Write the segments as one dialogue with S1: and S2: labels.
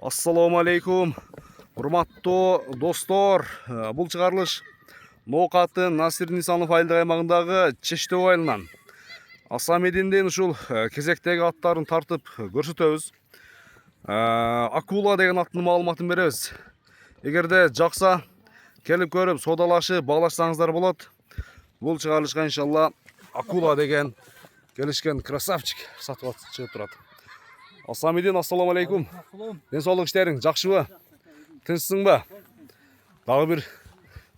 S1: Ассаламу алейкум, урматтуу достор. Бул чыгарылыш Ноокаттын Насир Нисанов айылдык аймагындагы Чештөө айылынан Асамединдин ушул кезектеги аттарын тартып көрсөтөбүз. Акула деген аттын маалыматын беребиз. Эгерде жакса келип көрүп соодалашып баалашсаңыздар болот. Бул чыгарылышка иншалла Акула деген келишкен красавчик сатып чыгып турат. Асамедин, ассаламу алейкум. Ден соолук иштериң жакшыбы? Тынчсыңбы? Дагы бир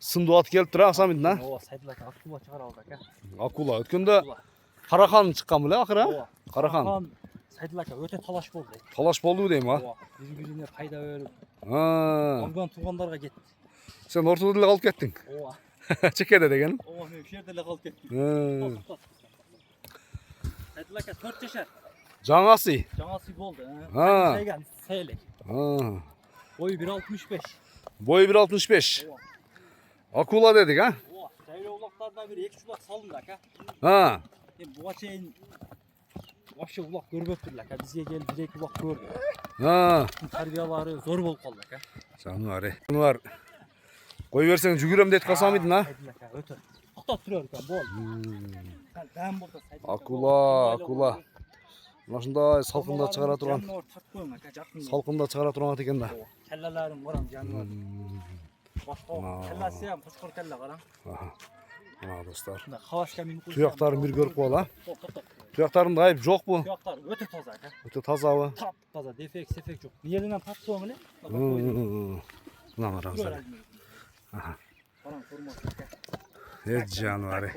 S1: сындуу ат келип тура Асамедин, а?
S2: Ооба, Сайдылак акула чыгарабыз ака.
S1: Акула. Өткөндө Карахан чыккан беле акыры?
S2: Ооба.
S1: Карахан.
S2: Сайдылак өтө талаш болду.
S1: Талаш болду дейм, а?
S2: Ооба. Бири-бирине пайда берип,
S1: А.
S2: туган туугандарга кетти.
S1: Сен ортодо эле калып кеттиң.
S2: Ооба.
S1: Чекеде деген.
S2: Ооба, мен ушул жерде эле калып кеттим. Сайдылак 4 жашар.
S1: Жаңасы.
S2: Жаңасы болду.
S1: А.
S2: Сейлек.
S1: А.
S2: Бою 1.65.
S1: Бою 1.65.
S2: Ооба.
S1: Акула дедик, а?
S2: Ооба. Жайлоо улактарына бир 2 улак салынды ака.
S1: А.
S2: Эми буга чейин вообще улак көрбөптүр ака. Бизге келип 1-2 улак көрдү.
S1: А.
S2: Тарбиялары зор болуп калды ака.
S1: Жануар. Кой берсең жүгүрөм дейт Асамедин, а?
S2: Сайдылак өтө. Токтоп турар экен, болду. Дам болду Сайдылак.
S1: Акула. Ушундай салкында чыгара турган.
S2: Жануар тартпойм ака, жакын.
S1: Салкында чыгара турган ат экен да.
S2: Келлелерин барам жануар. Башка келлеси ham кучкур келле караң.
S1: Мына достор.
S2: Мына хаваска минип койсом.
S1: Туяктарын бир көрүп коелу, а?
S2: Токтоп.
S1: Туяктарында айып жокпу?
S2: Туяктар өтө таза ака.
S1: Өтө тазабы?
S2: Тап таза, дефект жок. Миелинен тартсоң эле.
S1: Мына караңыздар.
S2: Караң формасы ака.
S1: Жануары.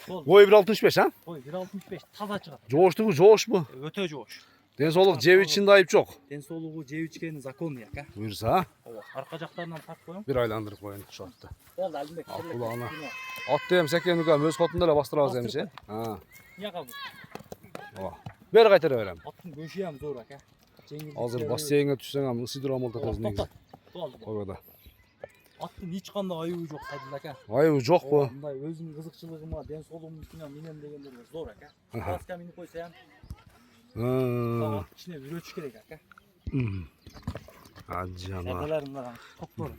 S2: Бол.
S1: Бой 1.65, а?
S2: Бой 1.65 таза чыгат.
S1: Жооштугу жоошпу?
S2: Өтө жоош.
S1: Ден соолук жеп ичинде айып жок.
S2: Ден соолугу жеп ичкени законный ака.
S1: Буюрса,
S2: Ооба, арка жактарынан тартып коюң.
S1: бир айландырып коеюн ушул атты.
S2: Болду, Алимбек.
S1: Акуланы. Атты эми секендикам өз котунда эле бастырабыз эмчи.
S2: Яка бу.
S1: Ооба. Бери кайтара берем.
S2: Аттын көшү ham зор ака.
S1: Азыр бассейнге түшсөң ham ысый турган болот өзү негизи.
S2: Болду.
S1: Койгода.
S2: Аттын эч кандай айыбы жок Сайдылак ака.
S1: Айыбы жокпу?
S2: Мындай өзүнүн кызыкчылыгыма, ден соолугум үстүнөн минем дегендер зор ака. Хаска минип койсо ham ичине үрөтүш керек ака.
S1: Ажана.
S2: Сайдаларын караң.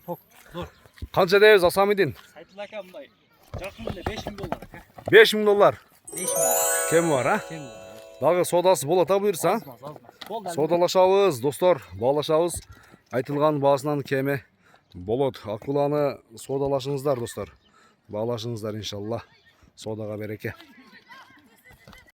S2: Ток зор.
S1: Канча дейбиз Асамедин?
S2: Сайдылак ака мындай жакын эле $5000 ака.
S1: $5000.
S2: $5000.
S1: Кем бар, а?
S2: Кем бар?
S1: Дагы содасы болот, а буюрса?
S2: Болду.
S1: Содалашабыз, достор, баалашабыз. Айтылган баасынан кеми болот. Акуланы содалашыңыздар, достор. Баалашыңыздар иншалла. Содага береке.